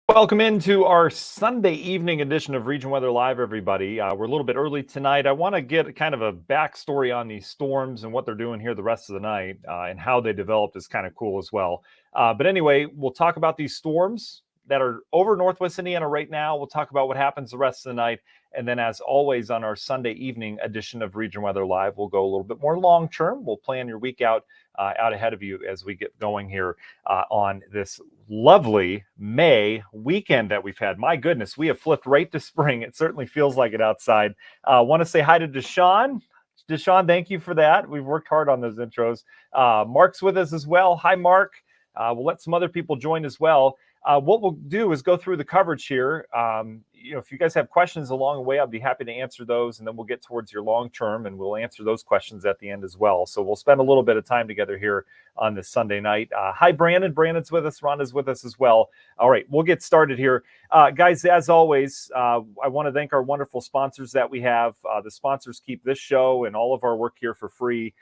Welcome into our Sunday evening edition of Region Weather Live, everybody. We're a little bit early tonight. I want to get kind of a backstory on these storms and what they're doing here the rest of the night and how they developed is kind of cool as well. But anyway, we'll talk about these storms that are over Northwest Indiana right now. We'll talk about what happens the rest of the night. And then, as always, on our Sunday evening edition of Region Weather Live, we'll go a little bit more long term. We'll plan your week out ahead of you as we get going here on this lovely May weekend that we've had. My goodness, we have flipped right to spring. It certainly feels like it outside. Want to say hi to Deshaun. Deshaun, thank you for that. We've worked hard on those intros. Mark's with us as well. Hi, Mark. We'll let some other people join as well. What we'll do is go through the coverage here. If you guys have questions along the way, I'll be happy to answer those, and then we'll get towards your long term, and we'll answer those questions at the end as well. So we'll spend a little bit of time together here on this Sunday night. Hi, Brandon. Brandon's with us. Rhonda's with us as well. All right, we'll get started here. Guys, as always, I want to thank our wonderful sponsors that we have. The sponsors keep this show and all of our work here for free,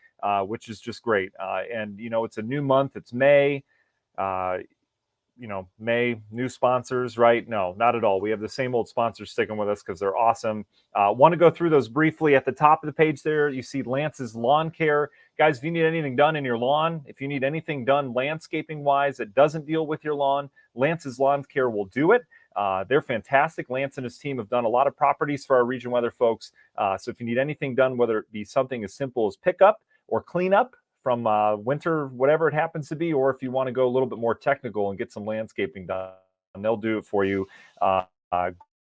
which is just great. And it's a new month. It's May. May, new sponsors, right? No, not at all. We have the same old sponsors sticking with us because they're awesome. Want to go through those briefly. At the top of the page there, you see Lance's Lawn Care. Guys, if you need anything done in your lawn, if you need anything done landscaping-wise that doesn't deal with your lawn, Lance's Lawn Care will do it. They're fantastic. Lance and his team have done a lot of properties for our Region Weather folks. So if you need anything done, whether it be something as simple as pickup or cleanup, from winter, whatever it happens to be, or if you want to go a little bit more technical and get some landscaping done, they'll do it for you.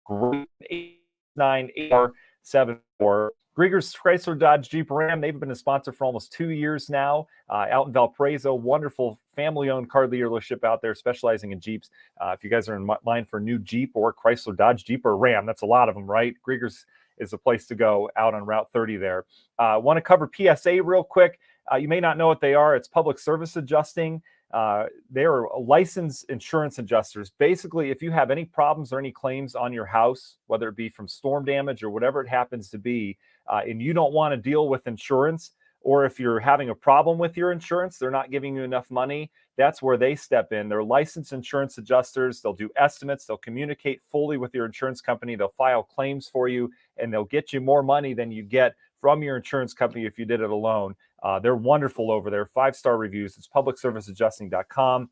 Great 89874. Grieger's Chrysler Dodge Jeep Ram. They've been a sponsor for almost 2 years now. Out in Valparaiso, wonderful family-owned car dealership out there specializing in Jeeps. If you guys are in line for a new Jeep or Chrysler Dodge Jeep or Ram, that's a lot of them, right? Grieger's is the place to go out on Route 30 there. Want to cover PSA real quick. You may not know what they are. It's public service adjusting. They are licensed insurance adjusters. Basically, if you have any problems or any claims on your house, whether it be from storm damage or whatever it happens to be, and you don't want to deal with insurance, or if you're having a problem with your insurance, they're not giving you enough money, that's where they step in. They're licensed insurance adjusters. They'll do estimates. They'll communicate fully with your insurance company. They'll file claims for you, and they'll get you more money than you get from your insurance company if you did it alone. They're wonderful over there. 5-star reviews. It's publicserviceadjusting.com.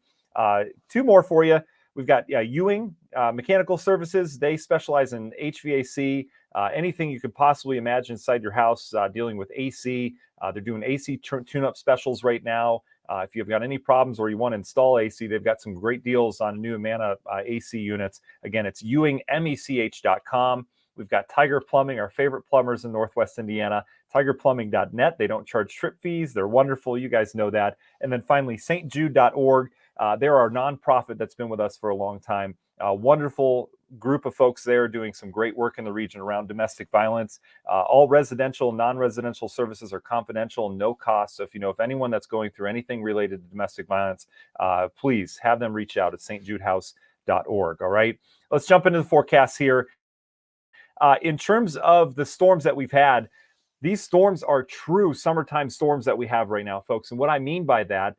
2 more for you. We've got Ewing Mechanical Services. They specialize in HVAC, anything you could possibly imagine inside your house dealing with AC. They're doing AC tune-up specials right now. If you've got any problems or you want to install AC, they've got some great deals on new Amana AC units. Again, it's ewingmech.com. We've got Tiger Plumbing, our favorite plumbers in Northwest Indiana, tigerplumbing.net. They don't charge trip fees. They're wonderful. You guys know that. And then finally, stjude.org. They're our nonprofit that's been with us for a long time. Wonderful group of folks there doing some great work in the region around domestic violence. All residential, non-residential services are confidential and no cost. So if anyone that's going through anything related to domestic violence, please have them reach out at stjudehouse.org. All right, let's jump into the forecasts here. In terms of the storms that we've had, these storms are true summertime storms that we have right now, folks. And what I mean by that,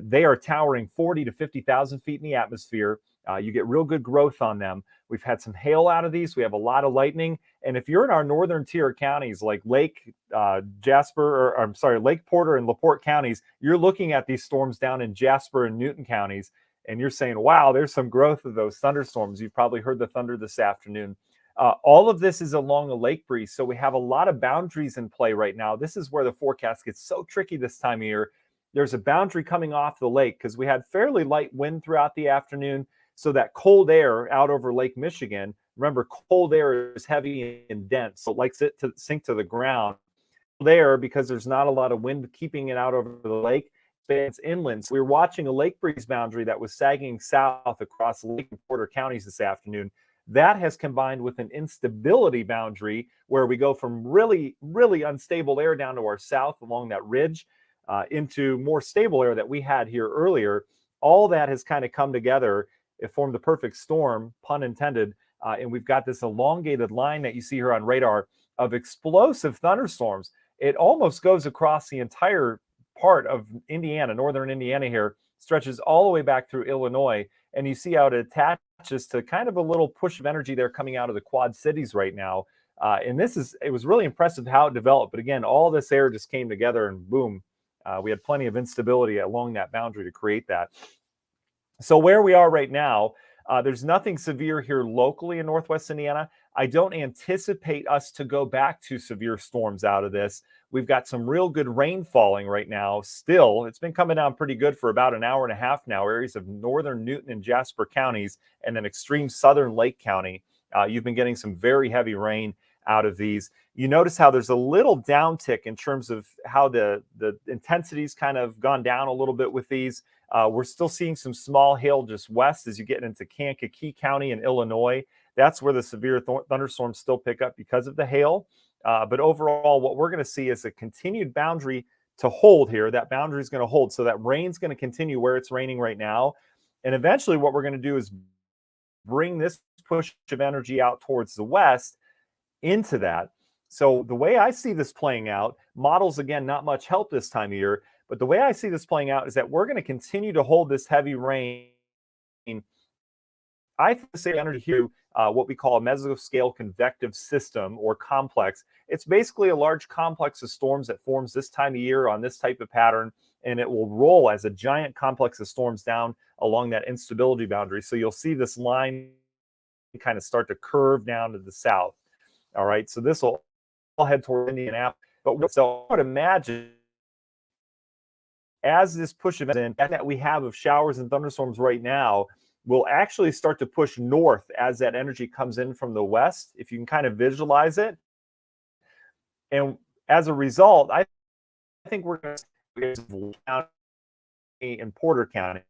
they are towering 40 to 50,000 feet in the atmosphere. You get real good growth on them. We've had some hail out of these. We have a lot of lightning. And if you're in our northern tier counties like Lake Porter and LaPorte counties, you're looking at these storms down in Jasper and Newton counties, and you're saying, wow, there's some growth of those thunderstorms. You've probably heard the thunder this afternoon. All of this is along a lake breeze, so we have a lot of boundaries in play right now. This is where the forecast gets so tricky this time of year. There's a boundary coming off the lake because we had fairly light wind throughout the afternoon, so that cold air out over Lake Michigan, remember, cold air is heavy and dense, so it likes it to sink to the ground. There, because there's not a lot of wind keeping it out over the lake, it's inland. So we were watching a lake breeze boundary that was sagging south across Lake and Porter counties this afternoon. That has combined with an instability boundary where we go from really, really unstable air down to our south along that ridge into more stable air that we had here earlier. All that has kind of come together. It formed the perfect storm, pun intended. And we've got this elongated line that you see here on radar of explosive thunderstorms. It almost goes across the entire part of Indiana, northern Indiana here. stretches all the way back through Illinois. And you see how it attaches to kind of a little push of energy there coming out of the Quad Cities right now. And it was really impressive how it developed. But again, all this air just came together and boom, we had plenty of instability along that boundary to create that. So where we are right now, there's nothing severe here locally in Northwest Indiana. I don't anticipate us to go back to severe storms out of this. We've got some real good rain falling right now. Still, it's been coming down pretty good for about an hour and a half now. Areas of northern Newton and Jasper counties and then extreme southern Lake County. You've been getting some very heavy rain out of these. You notice how there's a little downtick in terms of how the intensity's kind of gone down a little bit with these. We're still seeing some small hail just west as you get into Kankakee County in Illinois. That's where the severe thunderstorms still pick up because of the hail. But overall, what we're going to see is a continued boundary to hold here. That boundary is going to hold. So that rain's going to continue where it's raining right now. And eventually what we're going to do is bring this push of energy out towards the west into that. So the way I see this playing out, models, again, not much help this time of year, but the way I see this playing out is that we're going to continue to hold this heavy rain. I think the energy here, what we call a mesoscale convective system or complex. It's basically a large complex of storms that forms this time of year on this type of pattern, and it will roll as a giant complex of storms down along that instability boundary. So you'll see this line kind of start to curve down to the south. All right, so this will all head toward Indianapolis. But so I would imagine as this push of in that we have of showers and thunderstorms right now will actually start to push north as that energy comes in from the west, if you can kind of visualize it. And as a result, I think we're going to see in Porter County.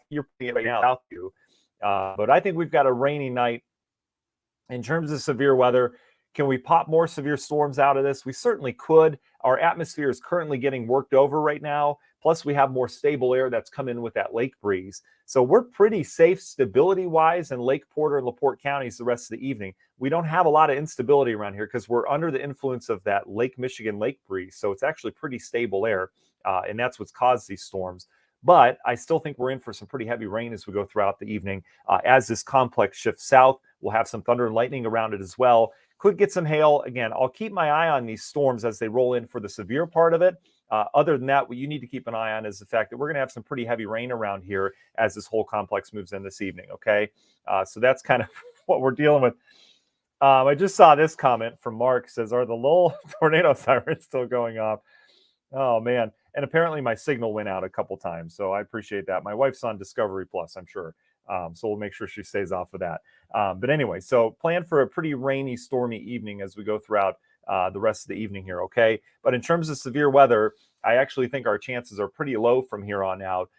You're putting it right now out to, but I think we've got a rainy night. In terms of severe weather, can we pop more severe storms out of this? We certainly could. Our atmosphere is currently getting worked over right now. Plus, we have more stable air that's come in with that lake breeze. So we're pretty safe stability-wise in Lake Porter and LaPorte counties the rest of the evening. We don't have a lot of instability around here because we're under the influence of that Lake Michigan lake breeze. So it's actually pretty stable air, and that's what's caused these storms. But I still think we're in for some pretty heavy rain as we go throughout the evening. As this complex shifts south, we'll have some thunder and lightning around it as well. Could get some hail. Again, I'll keep my eye on these storms as they roll in for the severe part of it. Other than that, what you need to keep an eye on is the fact that we're going to have some pretty heavy rain around here as this whole complex moves in this evening, okay? So that's kind of what we're dealing with. I just saw this comment from Mark. Says, are the Lowell tornado sirens still going off? Oh, man. And apparently my signal went out a couple times, so I appreciate that. My wife's on Discovery Plus, I'm sure. So we'll make sure she stays off of that. But anyway, so plan for a pretty rainy, stormy evening as we go throughout the rest of the evening here, okay? But in terms of severe weather, I actually think our chances are pretty low from here on out.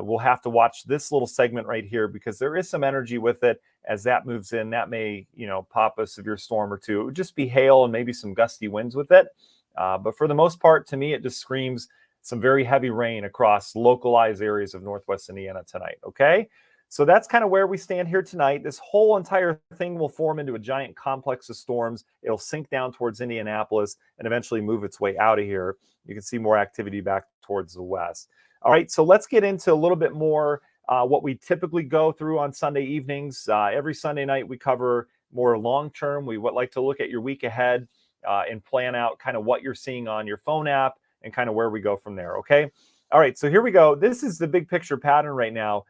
We'll have to watch this little segment right here because there is some energy with it. As that moves in, that may, pop a severe storm or two. It would just be hail and maybe some gusty winds with it. But for the most part, to me, it just screams some very heavy rain across localized areas of Northwest Indiana tonight, okay? So that's kind of where we stand here tonight. This whole entire thing will form into a giant complex of storms. It'll sink down towards Indianapolis and eventually move its way out of here. You can see more activity back towards the west. All right, so let's get into a little bit more what we typically go through on Sunday evenings. Every Sunday night we cover more long-term. We would like to look at your week ahead and plan out kind of what you're seeing on your phone app and kind of where we go from there, okay? All right, so here we go. This is the big picture pattern right now.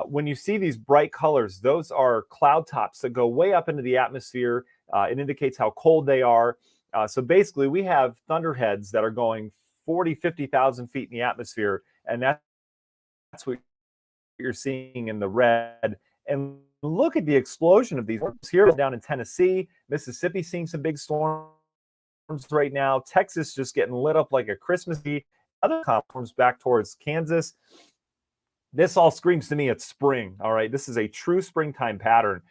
When you see these bright colors, those are cloud tops that go way up into the atmosphere. It indicates how cold they are. So basically, we have thunderheads that are going 40, 50,000 feet in the atmosphere, and that's what you're seeing in the red. And look at the explosion of these storms here down in Tennessee. Mississippi seeing some big storms right now. Texas just getting lit up like a Christmas tree. Other storms back towards Kansas. This all screams to me it's spring, all right? This is a true springtime pattern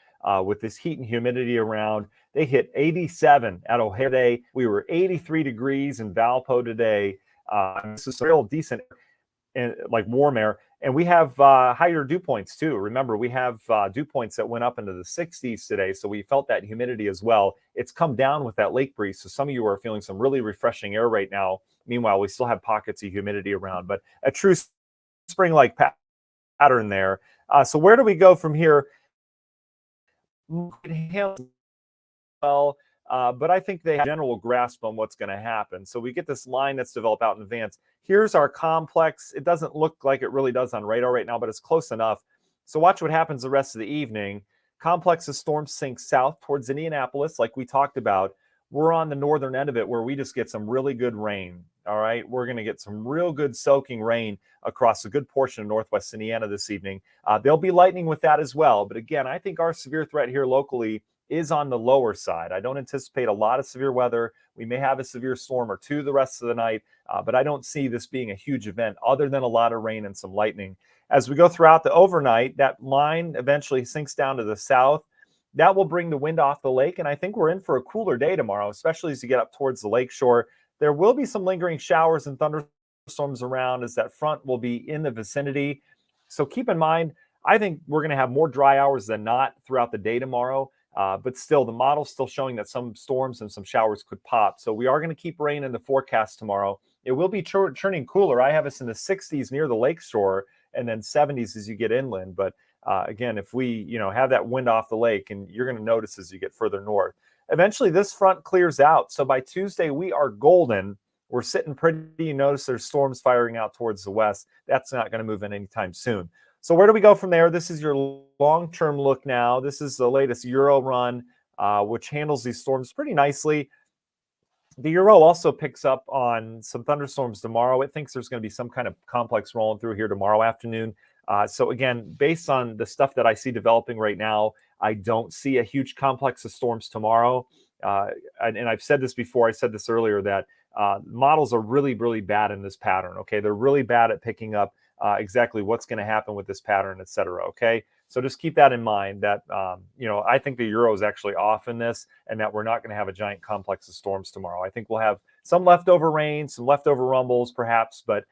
with this heat and humidity around. They hit 87 at O'Hare today. We were 83 degrees in Valpo today. This is real decent, and like warm air. And we have higher dew points too. Remember, we have dew points that went up into the 60s today, so we felt that humidity as well. It's come down with that lake breeze, so some of you are feeling some really refreshing air right now Meanwhile, we still have pockets of humidity around, but a true spring-like pattern there. So where do we go from here? Well, but I think they have a general grasp on what's going to happen. So we get this line that's developed out in advance. Here's our complex. It doesn't look like it really does on radar right now, but it's close enough. So watch what happens the rest of the evening. Complex's storm sinks south towards Indianapolis, like we talked about. We're on the northern end of it where we just get some really good rain. All right, we're going to get some real good soaking rain across a good portion of northwest Indiana this evening. There'll be lightning with that as well. But again, I think our severe threat here locally is on the lower side. I don't anticipate a lot of severe weather. We may have a severe storm or two the rest of the night, but I don't see this being a huge event other than a lot of rain and some lightning. As we go throughout the overnight, that line eventually sinks down to the south. That will bring the wind off the lake, and I think we're in for a cooler day tomorrow, especially as you get up towards the lakeshore. There will be some lingering showers and thunderstorms around as that front will be in the vicinity. So keep in mind, I think we're going to have more dry hours than not throughout the day tomorrow. But still, the model's still showing that some storms and some showers could pop. So we are going to keep rain in the forecast tomorrow. It will be turning cooler. I have us in the 60s near the lakeshore and then 70s as you get inland. But again, if we have that wind off the lake, and you're going to notice as you get further north. Eventually, this front clears out. So by Tuesday, we are golden. We're sitting pretty. You notice there's storms firing out towards the west. That's not going to move in anytime soon. So where do we go from there? This is your long-term look now. This is the latest Euro run, which handles these storms pretty nicely. The Euro also picks up on some thunderstorms tomorrow. It thinks there's going to be some kind of complex rolling through here tomorrow afternoon. So again, based on the stuff that I see developing right now, I don't see a huge complex of storms tomorrow. And I've said this before. I said this earlier that models are really, really bad in this pattern. Okay, they're really bad at picking up exactly what's going to happen with this pattern, et cetera. Okay, so just keep that in mind that, I think the Euro is actually off in this and that we're not going to have a giant complex of storms tomorrow. I think we'll have some leftover rain, some leftover rumbles perhaps, but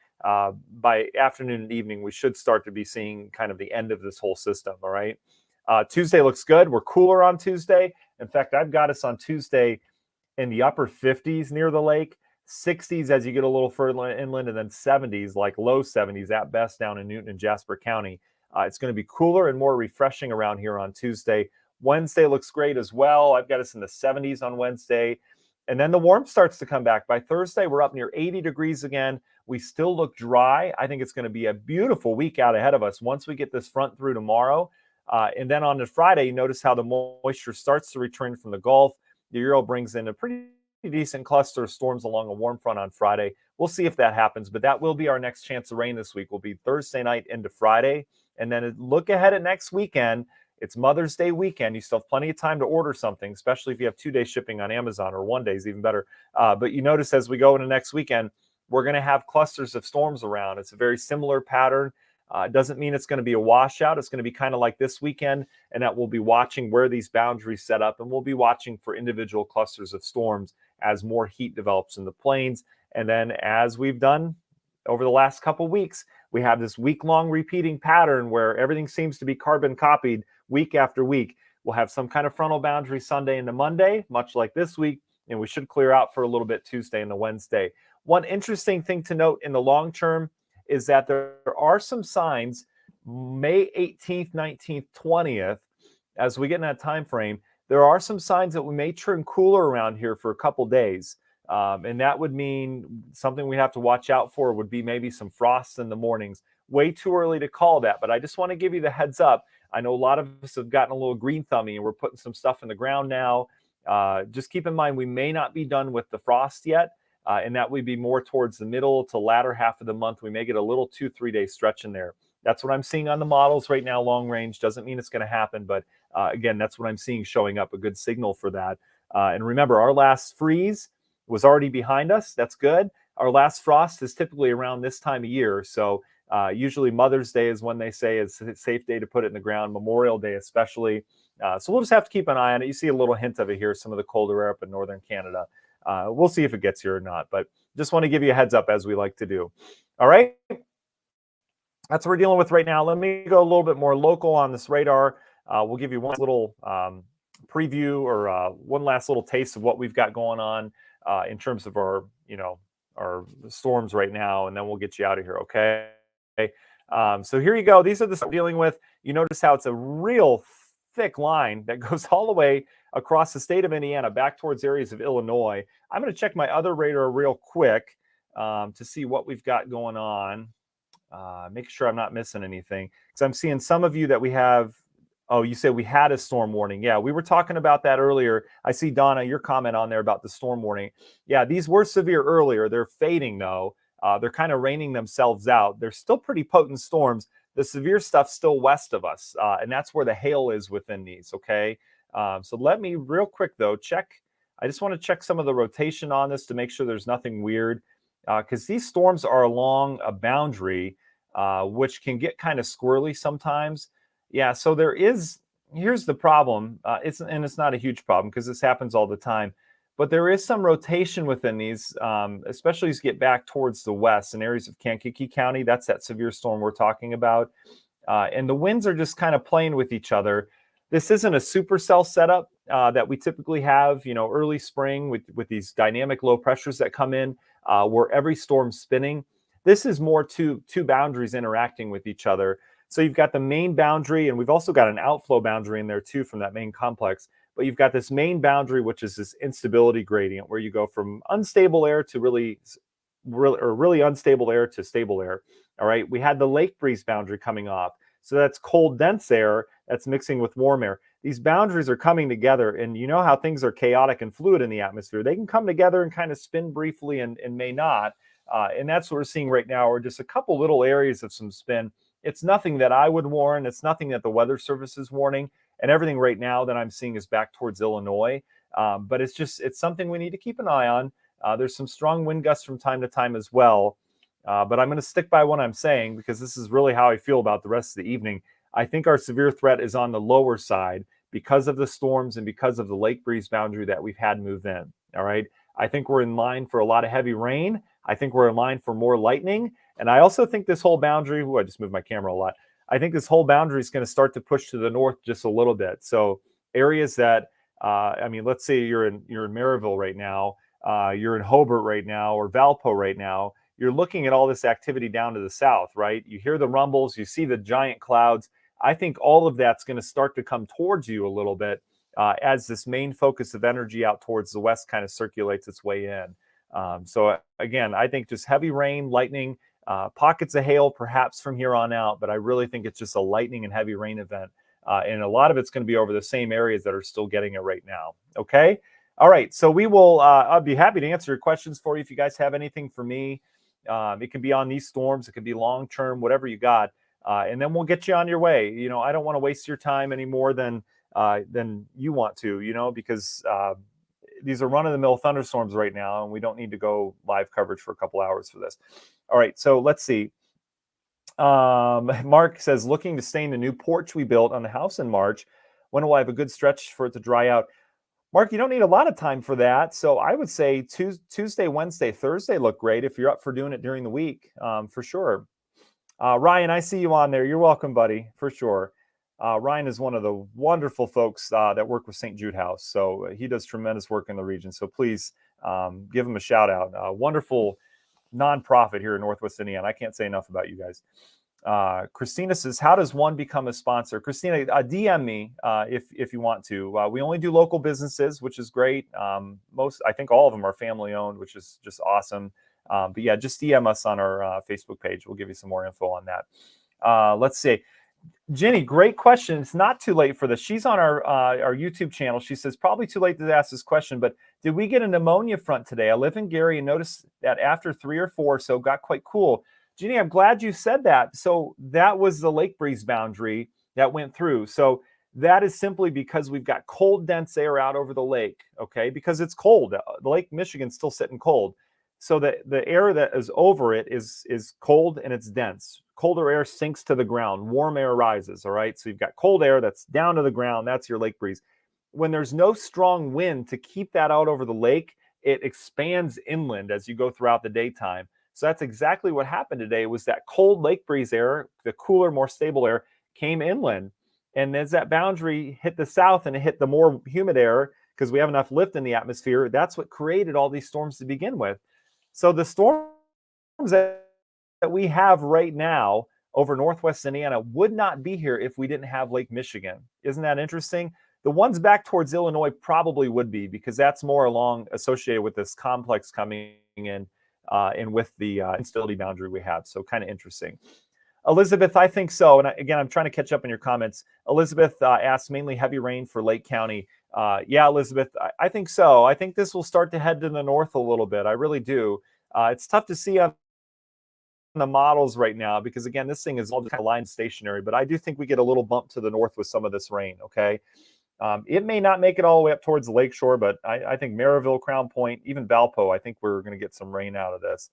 by afternoon and evening, we should start to be seeing kind of the end of this whole system. All right. Tuesday looks good. We're cooler on Tuesday. In fact, I've got us on Tuesday in the upper 50s near the lake. 60s as you get a little further inland, and then 70s, like low 70s at best down in Newton and Jasper County. It's going to be cooler and more refreshing around here on Tuesday. Wednesday looks great as well. I've got us in the 70s on Wednesday. And then the warmth starts to come back. By Thursday, we're up near 80 degrees again. We still look dry. I think it's going to be a beautiful week out ahead of us once we get this front through tomorrow. And then on the Friday, you notice how the moisture starts to return from the Gulf. The Euro brings in a pretty decent cluster of storms along a warm front on Friday. We'll see if that happens, but that will be our next chance of rain this week. Will be Thursday night into Friday. And then look ahead at next weekend. It's Mother's Day weekend. You still have plenty of time to order something, especially if you have 2-day shipping on Amazon, or 1 day is even better. But you notice as we go into next weekend, we're going to have clusters of storms around. It's a very similar pattern. It doesn't mean it's going to be a washout. It's going to be kind of like this weekend, and that we'll be watching where these boundaries set up, and we'll be watching for individual clusters of storms as more heat develops in the plains. And then as we've done over the last couple weeks, we have this week-long repeating pattern where everything seems to be carbon copied week after week. We'll have some kind of frontal boundary Sunday into Monday, much like this week, and we should clear out for a little bit Tuesday into Wednesday. One interesting thing to note in the long term is that there are some signs May 18th, 19th, 20th, as we get in that time frame, there are some signs that we may turn cooler around here for a couple days. And that would mean something we have to watch out for would be maybe some frost in the mornings. Way too early to call that, but I just want to give you the heads up. I know a lot of us have gotten a little green thummy and we're putting some stuff in the ground now. Just keep in mind, we may not be done with the frost yet. And that would be more towards the middle to latter half of the month. We may get a little 2-3 day stretch in there. That's what I'm seeing on the models right now. Long range doesn't mean it's going to happen, but again, that's what I'm seeing showing up, a good signal for that. And remember, our last freeze was already behind us. That's good. Our last frost is typically around this time of year. So usually Mother's Day is when they say it's a safe day to put it in the ground, Memorial Day especially. So we'll just have to keep an eye on it. You see a little hint of it here, some of the colder air up in northern Canada. We'll see if it gets here or not, but just want to give you a heads up as we like to do. All right. That's what we're dealing with right now. Let me go a little bit more local on this radar. We'll give you one little preview or one last little taste of what we've got going on in terms of our, storms right now, and then we'll get you out of here, okay? So here you go. These are the stuff we're dealing with. You notice how it's a real thick line that goes all the way across the state of Indiana back towards areas of Illinois. I'm going to check my other radar real quick to see what we've got going on. Make sure I'm not missing anything, because I'm seeing some of you that we have. Oh, you said we had a storm warning. Yeah, we were talking about that earlier. I see, Donna, your comment on there about the storm warning. Yeah, these were severe earlier. They're fading, though. They're kind of raining themselves out. They're still pretty potent storms. The severe stuff's still west of us, and that's where the hail is within these, okay? So let me, real quick, though, check. I just want to check some of the rotation on this to make sure there's nothing weird, because these storms are along a boundary, which can get kind of squirrely sometimes. Yeah, so here's the problem. It's not a huge problem because this happens all the time, but there is some rotation within these, especially as you get back towards the west in areas of Kankakee County. That's that severe storm we're talking about. And the winds are just kind of playing with each other. This isn't a supercell setup that we typically have, early spring with these dynamic low pressures that come in where every storm's spinning. This is more two boundaries interacting with each other. So you've got the main boundary, and we've also got an outflow boundary in there too from that main complex. But you've got this main boundary, which is this instability gradient, where you go from unstable air to really unstable air to stable air. All right. We had the lake breeze boundary coming off. So that's cold, dense air that's mixing with warm air. These boundaries are coming together, and you know how things are chaotic and fluid in the atmosphere. They can come together and kind of spin briefly and may not. And that's what we're seeing right now, are just a couple little areas of some spin. It's nothing that I would warn. It's nothing that the Weather Service is warning. And everything right now that I'm seeing is back towards Illinois. But it's something we need to keep an eye on. There's some strong wind gusts from time to time as well. But I'm going to stick by what I'm saying, because this is really how I feel about the rest of the evening. I think our severe threat is on the lower side because of the storms and because of the lake breeze boundary that we've had move in. All right. I think we're in line for a lot of heavy rain. I think we're in line for more lightning. And I also think this whole boundary, I just moved my camera a lot. I think this whole boundary is going to start to push to the north just a little bit. So areas that, let's say you're in Maryville right now, you're in Hobart right now, or Valpo right now. You're looking at all this activity down to the south, right? You hear the rumbles, you see the giant clouds. I think all of that's going to start to come towards you a little bit as this main focus of energy out towards the west kind of circulates its way in. So again, I think just heavy rain, lightning, pockets of hail perhaps from here on out, but I really think it's just a lightning and heavy rain event. And a lot of it's going to be over the same areas that are still getting it right now. Okay. All right. So we will, I'll be happy to answer your questions for you. If you guys have anything for me, it can be on these storms. It can be long-term, whatever you got. And then we'll get you on your way. I don't want to waste your time any more than you want to, because these are run-of-the-mill thunderstorms right now, and we don't need to go live coverage for a couple hours for this. All right, so let's see. Mark says, looking to stain the new porch we built on the house in March. When will I have a good stretch for it to dry out? Mark, you don't need a lot of time for that. So I would say Tuesday, Wednesday, Thursday look great if you're up for doing it during the week, for sure. Ryan, I see you on there. You're welcome, buddy, for sure. Ryan is one of the wonderful folks that work with St. Jude House. So he does tremendous work in the region. So please give him a shout out. Wonderful nonprofit here in Northwest Indiana. I can't say enough about you guys. Christina says, how does one become a sponsor? Christina, DM me if you want to. We only do local businesses, which is great. I think all of them are family owned, which is just awesome. But yeah, just DM us on our Facebook page. We'll give you some more info on that. Let's see. Jenny, great question. It's not too late for this. She's on our YouTube channel. She says, probably too late to ask this question, but did we get a pneumonia front today? I live in Gary and noticed that after 3 or 4, so got quite cool. Jenny, I'm glad you said that. So that was the lake breeze boundary that went through. So that is simply because we've got cold, dense air out over the lake, okay? Because it's cold. The Lake Michigan's still sitting cold. So the air that is over it is cold and it's dense. Colder air sinks to the ground. Warm air rises, all right? So you've got cold air that's down to the ground. That's your lake breeze. When there's no strong wind to keep that out over the lake, it expands inland as you go throughout the daytime. So that's exactly what happened today, was that cold lake breeze air, the cooler, more stable air, came inland. And as that boundary hit the south and it hit the more humid air, because we have enough lift in the atmosphere, that's what created all these storms to begin with. So the storms that we have right now over Northwest Indiana would not be here if we didn't have Lake Michigan. Isn't that interesting? The ones back towards Illinois probably would be, because that's more along associated with this complex coming in and with the instability boundary we have. So kind of interesting. Elizabeth, I think so. And again, I'm trying to catch up on your comments. Elizabeth asks mainly heavy rain for Lake County. Yeah, Elizabeth, I think so. I think this will start to head to the north a little bit. I really do. It's tough to see on the models right now because, again, this thing is all just kind of lying stationary. But I do think we get a little bump to the north with some of this rain, okay? It may not make it all the way up towards the lakeshore, but I think Maryville, Crown Point, even Valpo, I think we're going to get some rain out of this.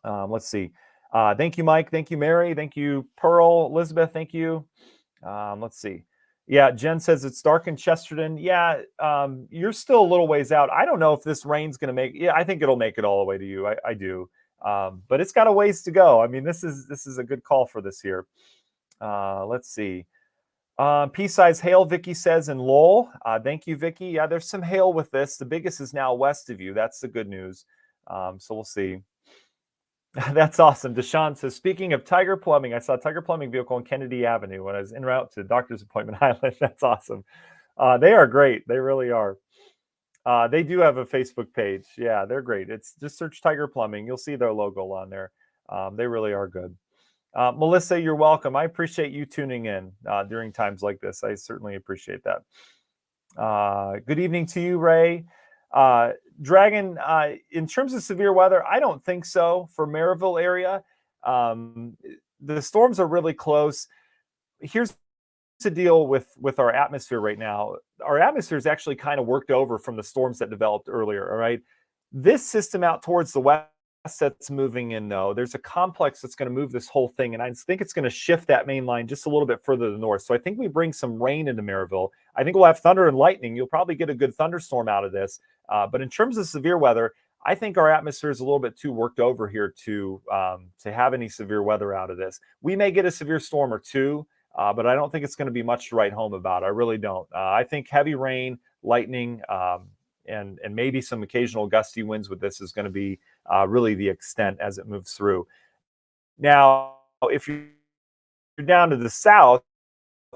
Let's see. Thank you, Mike. Thank you, Mary. Thank you, Pearl. Elizabeth, thank you. Let's see. Yeah, Jen says it's dark in Chesterton. Yeah, you're still a little ways out. I don't know if this rain's going to make. Yeah, I think it'll make it all the way to you. I do. But it's got a ways to go. I mean, this is a good call for this year. Let's see. Pea-size hail, Vicky says in Lowell. Thank you, Vicky. Yeah, there's some hail with this. The biggest is now west of you. That's the good news. So we'll see. That's awesome. Deshaun says, speaking of Tiger Plumbing, I saw a Tiger Plumbing vehicle on Kennedy Avenue when I was en route to Doctor's Appointment Island. That's awesome. They are great. They really are. They do have a Facebook page. Yeah, they're great. It's just search Tiger Plumbing. You'll see their logo on there. They really are good. Melissa, you're welcome. I appreciate you tuning in during times like this. I certainly appreciate that. Good evening to you, Ray. Dragon, in terms of severe weather, I don't think so for Maryville area. The storms are really close. Here's the deal with our atmosphere right now. Our atmosphere is actually kind of worked over from the storms that developed earlier, all right? This system out towards the west that's moving in, though, there's a complex that's going to move this whole thing, and I think it's going to shift that main line just a little bit further to the north. So I think we bring some rain into Maryville. I think we'll have thunder and lightning. You'll probably get a good thunderstorm out of this. But in terms of severe weather, I think our atmosphere is a little bit too worked over here to have any severe weather out of this. We may get a severe storm or two, but I don't think it's going to be much to write home about. I really don't. I think heavy rain, lightning, and maybe some occasional gusty winds with this is going to be really the extent as it moves through. Now, if you're down to the south,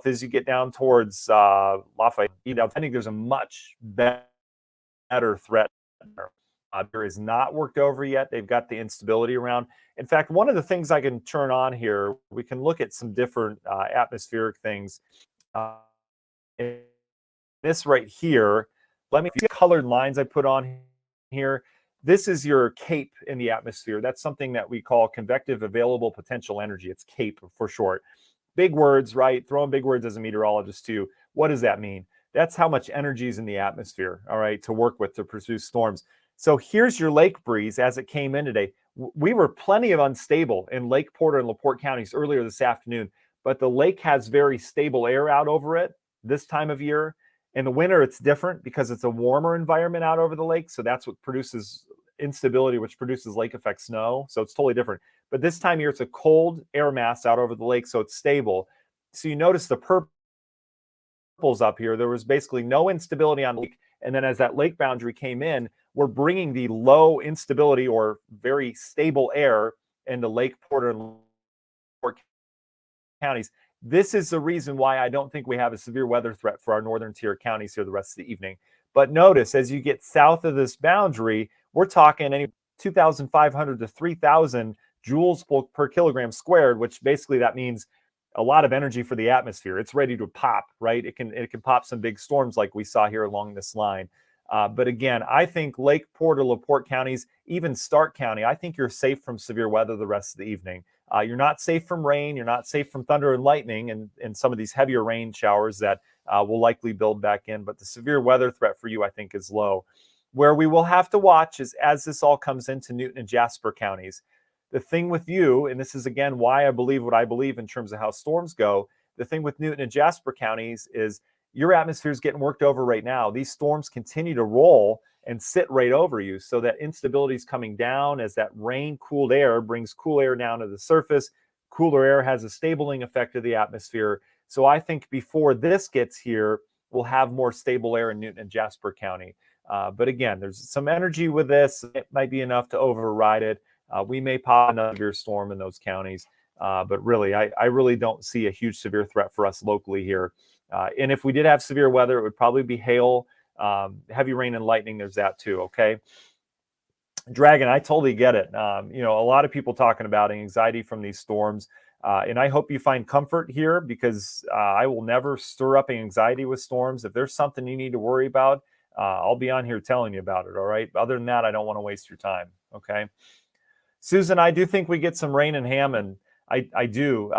as you get down towards Lafayette, I think there's a much better threat there. There is not worked over yet. They've got the instability around. In fact, one of the things I can turn on here, we can look at some different atmospheric things. This right here, let me see the colored lines I put on here. This is your CAPE in the atmosphere. That's something that we call convective available potential energy. It's CAPE for short. Big words, right? Throwing big words as a meteorologist too. What does that mean? That's how much energy is in the atmosphere, all right, to work with to produce storms. So here's your lake breeze as it came in today. We were plenty of unstable in Lake Porter and LaPorte counties earlier this afternoon, but the lake has very stable air out over it this time of year. In the winter, it's different because it's a warmer environment out over the lake. So that's what produces instability, which produces lake effect snow. So it's totally different. But this time of year, it's a cold air mass out over the lake, so it's stable. So you notice the purples up here. There was basically no instability on the lake. And then as that lake boundary came in, we're bringing the low instability or very stable air into Lake Porter and LaPorte counties. This is the reason why I don't think we have a severe weather threat for our northern tier counties here the rest of the evening. But notice, as you get south of this boundary, we're talking any 2,500 to 3,000 joules per kilogram squared, which basically that means a lot of energy for the atmosphere. It's ready to pop, right? It can pop some big storms like we saw here along this line. But again, I think Lake Porter, LaPorte counties, even Stark County, I think you're safe from severe weather the rest of the evening. You're not safe from rain. You're not safe from thunder and lightning and some of these heavier rain showers that will likely build back in. But the severe weather threat for you, I think, is low. Where we will have to watch is as this all comes into Newton and Jasper counties. The thing with you, and this is, again, why I believe what I believe in terms of how storms go, the thing with Newton and Jasper counties is your atmosphere is getting worked over right now. These storms continue to roll and sit right over you. So that instability is coming down as that rain cooled air brings cool air down to the surface. Cooler air has a stabling effect of the atmosphere. So I think before this gets here, we'll have more stable air in Newton and Jasper County. But again, there's some energy with this. It might be enough to override it. We may pop another severe storm in those counties. But really, I really don't see a huge severe threat for us locally here. And if we did have severe weather, it would probably be hail, heavy rain and lightning. There's that too. Okay. Dragon, I totally get it. A lot of people talking about anxiety from these storms. And I hope you find comfort here, because I will never stir up anxiety with storms. If there's something you need to worry about, I'll be on here telling you about it. All right. Other than that, I don't want to waste your time. Okay. Susan, I do think we get some rain in Hammond. I do.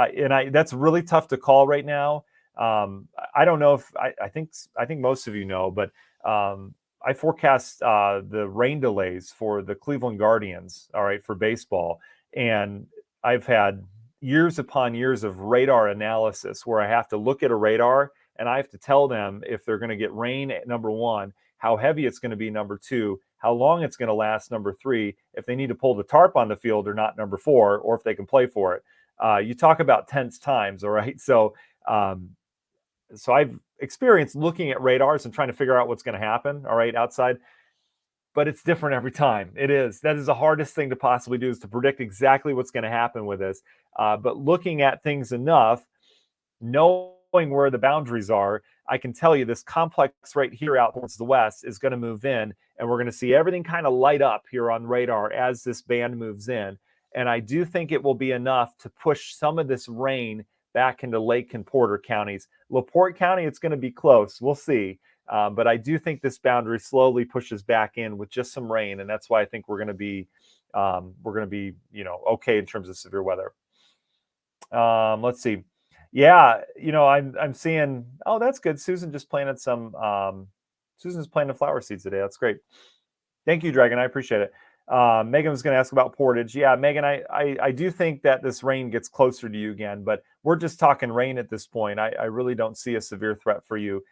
That's really tough to call right now. I don't know if I think most of you know, but I forecast the rain delays for the Cleveland Guardians, all right, for baseball. And I've had years upon years of radar analysis where I have to look at a radar and I have to tell them if they're going to get rain at number one, how heavy it's going to be, number two, how long it's going to last, number three, if they need to pull the tarp on the field or not, number four, or if they can play for it. You talk about tense times, all right? So I've experienced looking at radars and trying to figure out what's going to happen, all right, outside. But it's different every time. It is. That is the hardest thing to possibly do, is to predict exactly what's going to happen with this. But looking at things enough, knowing where the boundaries are, I can tell you this complex right here out towards the west is going to move in, and we're going to see everything kind of light up here on radar as this band moves in. And I do think it will be enough to push some of this rain back into Lake and Porter counties. LaPorte County, it's going to be close. We'll see. But I do think this boundary slowly pushes back in with just some rain, and that's why I think we're going to be okay in terms of severe weather. Let's see. Yeah, I'm seeing. Oh, that's good. Susan just planted some. Susan's planted flower seeds today. That's great. Thank you, Dragon. I appreciate it. Megan was going to ask about Portage. Yeah, Megan, I do think that this rain gets closer to you again, but we're just talking rain at this point. I really don't see a severe threat for you.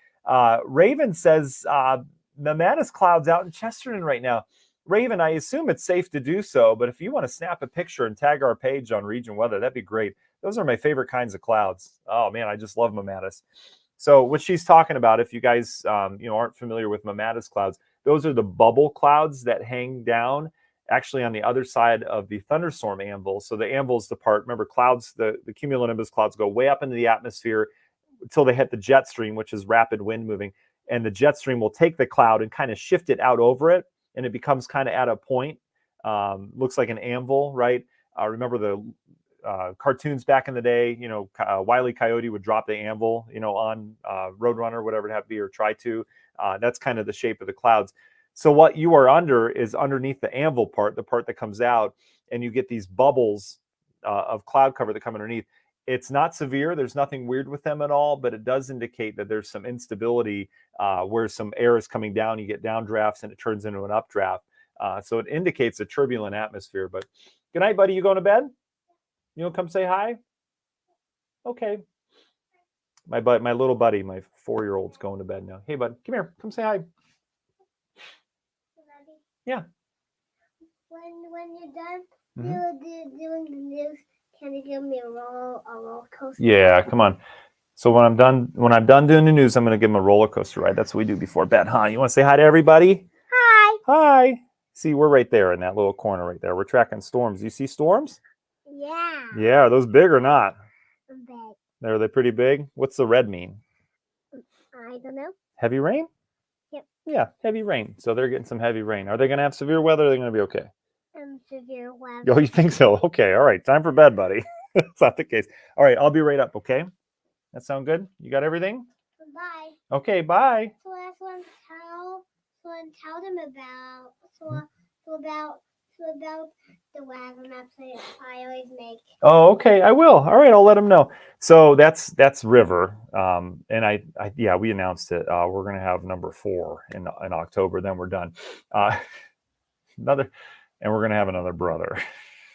Raven says mammatus clouds out in Chesterton right now. Raven, I assume it's safe to do so, but if you want to snap a picture and tag our page on Region Weather, that'd be great. Those are my favorite kinds of clouds. Oh man, I just love mammatus. So what she's talking about, if you guys aren't familiar with mammatus clouds, those are the bubble clouds that hang down actually on the other side of the thunderstorm anvil. So the anvil's the part, remember, clouds, the cumulonimbus clouds go way up into the atmosphere until they hit the jet stream, which is rapid wind moving. And the jet stream will take the cloud and kind of shift it out over it, and it becomes kind of at a point. Looks like an anvil, right? Remember the cartoons back in the day, Wile E. Coyote would drop the anvil, on Roadrunner, whatever it have to be, or try to. That's kind of the shape of the clouds. So what you are under is underneath the anvil part, the part that comes out, and you get these bubbles of cloud cover that come underneath. It's not severe. There's nothing weird with them at all, but it does indicate that there's some instability where some air is coming down. You get downdrafts and it turns into an updraft. So it indicates a turbulent atmosphere. But good night, buddy. You going to bed? You want to come say hi? Okay. My little buddy, my 4-year-old's going to bed now. Hey, bud, come here. Come say hi. Yeah. When you're done, you're doing the news. Can you give me a roller coaster? Yeah, come on. So when I'm done doing the news, I'm going to give him a roller coaster ride. That's what we do before bed, huh? You want to say hi to everybody? Hi. Hi. See, we're right there in that little corner right there. We're tracking storms. You see storms? Yeah. Yeah. Are those big or not? Big. Are they pretty big? What's the red mean? I don't know. Heavy rain? Yep. Yeah, heavy rain. So they're getting some heavy rain. Are they going to have severe weather? Or are they going to be okay? Severe weather. Oh, you think so? Okay. All right. Time for bed, buddy. That's not the case. All right. I'll be right up. Okay. That sound good? You got everything? Bye. Okay. Bye. So I want to tell them about the wagon maps I always make. Oh, okay. I will. All right. I'll let them know. So that's River. And yeah, we announced it. We're going to have number 4 in October. Then we're done. And we're going to have another brother.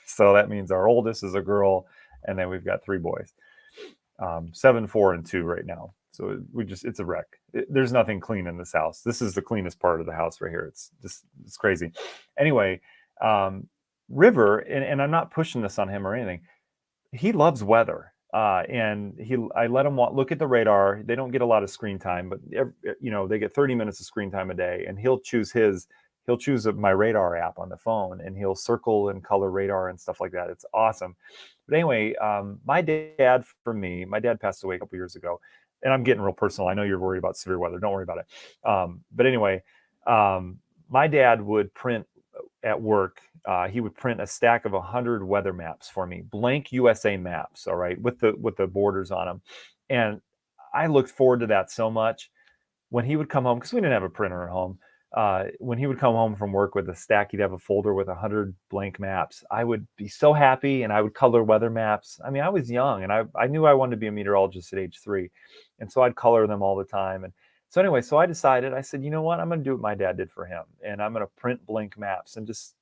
So that means our oldest is a girl, and then we've got 3 boys, 7, 4, and 2 right now. So it's a wreck. There's nothing clean in this house. This is the cleanest part of the house right here. It's crazy. Anyway, River, and I'm not pushing this on him or anything. He loves weather. And I let him look at the radar. They don't get a lot of screen time, but they get 30 minutes of screen time a day, and he'll choose my radar app on the phone, and he'll circle and color radar and stuff like that. It's awesome. But anyway, my dad passed away a couple years ago, and I'm getting real personal. I know you're worried about severe weather. Don't worry about it. But anyway, my dad would print at work. He would print a stack of 100 weather maps for me, blank USA maps, all right, with the borders on them. And I looked forward to that so much. When he would come home, because we didn't have a printer at home, when he would come home from work with a stack, he'd have a folder with 100 blank maps. I would be so happy, and I would color weather maps. I mean, I was young, and I knew I wanted to be a meteorologist at age 3. And so I'd color them all the time. And so anyway, so I said, you know what? I'm going to do what my dad did for him, and I'm going to print blank maps and just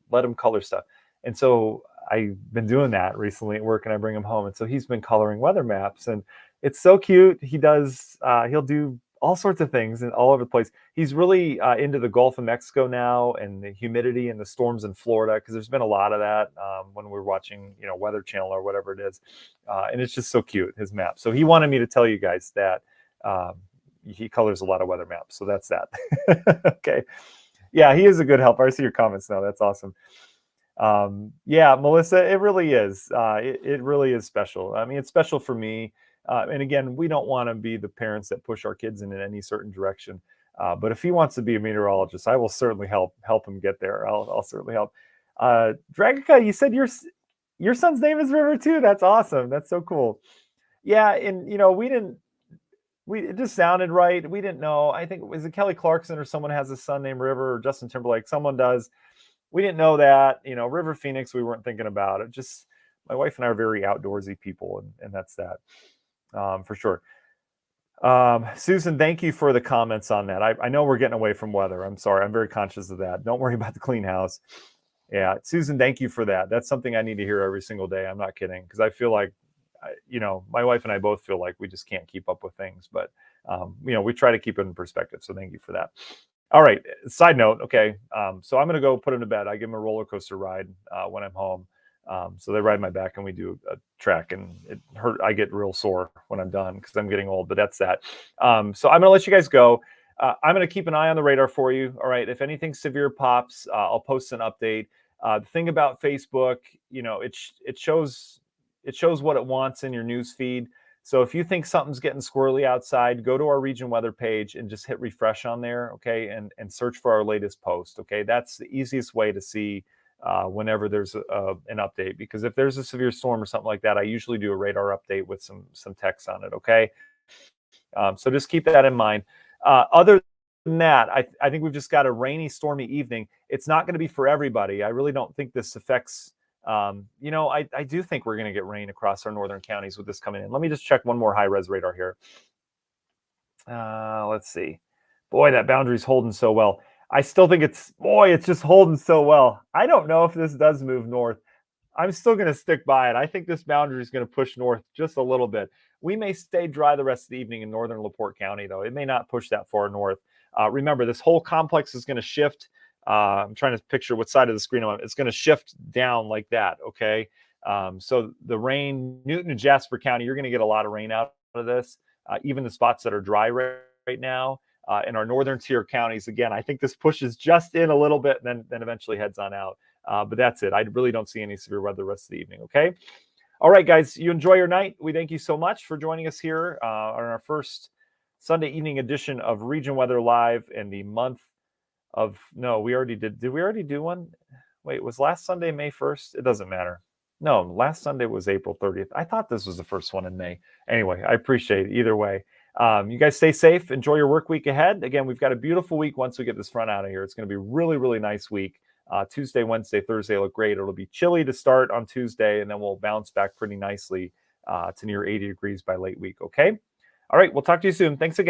let him color stuff. And so I've been doing that recently at work, and I bring him home. And so he's been coloring weather maps, and it's so cute. He'll do all sorts of things and all over the place. He's really into the Gulf of Mexico now, and the humidity and the storms in Florida, because there's been a lot of that when we're watching, Weather Channel or whatever it is. And it's just so cute, his map. So he wanted me to tell you guys that he colors a lot of weather maps. So that's that. Okay. Yeah, he is a good helper. I see your comments now. That's awesome. Yeah, Melissa, it really is. It really is special. I mean, it's special for me. And again, we don't want to be the parents that push our kids in any certain direction. But if he wants to be a meteorologist, I will certainly help him get there. I'll certainly help. Dragica, you said your son's name is River too. That's awesome. That's so cool. Yeah, and it just sounded right. We didn't know. I think, was it Kelly Clarkson or someone has a son named River, or Justin Timberlake? Someone does. We didn't know that. River Phoenix, we weren't thinking about it. Just, my wife and I are very outdoorsy people, and that's that. For sure. Susan, thank you for the comments on that. I know we're getting away from weather. I'm sorry. I'm very conscious of that. Don't worry about the clean house. Yeah, Susan, thank you for that. That's something I need to hear every single day. I'm not kidding, because I feel like, my wife and I both feel like we just can't keep up with things, but we try to keep it in perspective. So thank you for that. All right. Side note. Okay. So I'm going to go put him to bed. I give him a roller coaster ride when I'm home. So they ride my back, and we do a trek, and I get real sore when I'm done because I'm getting old, but that's that. So I'm going to let you guys go. I'm going to keep an eye on the radar for you. All right. If anything severe pops, I'll post an update. The thing about Facebook, it shows what it wants in your news feed. So if you think something's getting squirrely outside, go to our region weather page and just hit refresh on there. Okay. And search for our latest post. Okay. That's the easiest way to see whenever there's an update, because if there's a severe storm or something like that, I usually do a radar update with some text on it. Okay. So just keep that in mind. Other than that, I think we've just got a rainy, stormy evening. It's not going to be for everybody. I really don't think this affects, I do think we're going to get rain across our northern counties with this coming in. Let me just check one more high res radar here. Let's see. Boy, that boundary's holding so well. I still think it's just holding so well. I don't know if this does move north. I'm still going to stick by it. I think this boundary is going to push north just a little bit. We may stay dry the rest of the evening in northern LaPorte County, though. It may not push that far north. Remember, this whole complex is going to shift. I'm trying to picture what side of the screen I'm on. It's going to shift down like that, okay? So the rain, Newton and Jasper County, you're going to get a lot of rain out of this, even the spots that are dry right now. In our northern tier counties, again, I think this pushes just in a little bit and then eventually heads on out. But that's it. I really don't see any severe weather the rest of the evening, okay? All right, guys, you enjoy your night. We thank you so much for joining us here on our first Sunday evening edition of Region Weather Live in the month of, no, we already did. Did we already do one? Wait, was last Sunday May 1st? It doesn't matter. No, last Sunday was April 30th. I thought this was the first one in May. Anyway, I appreciate it either way. You guys stay safe. Enjoy your work week ahead. Again, we've got a beautiful week once we get this front out of here. It's going to be a really, really nice week. Tuesday, Wednesday, Thursday look great. It'll be chilly to start on Tuesday, and then we'll bounce back pretty nicely to near 80 degrees by late week. Okay. All right. We'll talk to you soon. Thanks again.